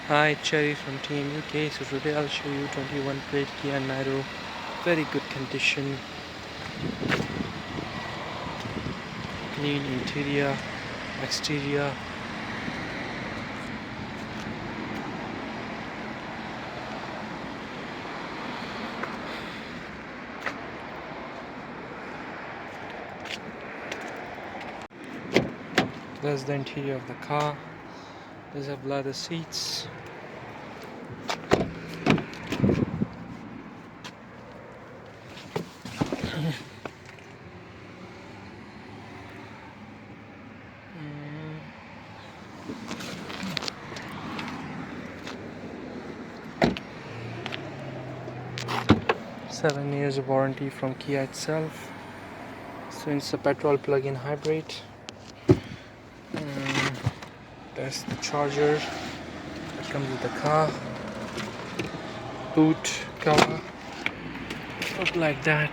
Hi, Cherry from Team UK. So today I'll show you 21 plate Kia Niro. Very good condition, clean interior, exterior. That's the interior of the car. These have leather seats. Mm, 7 years of warranty from Kia itself. So it's a petrol plug-in hybrid. Mm, That's the charger that comes with the car. Boot cover, look like that.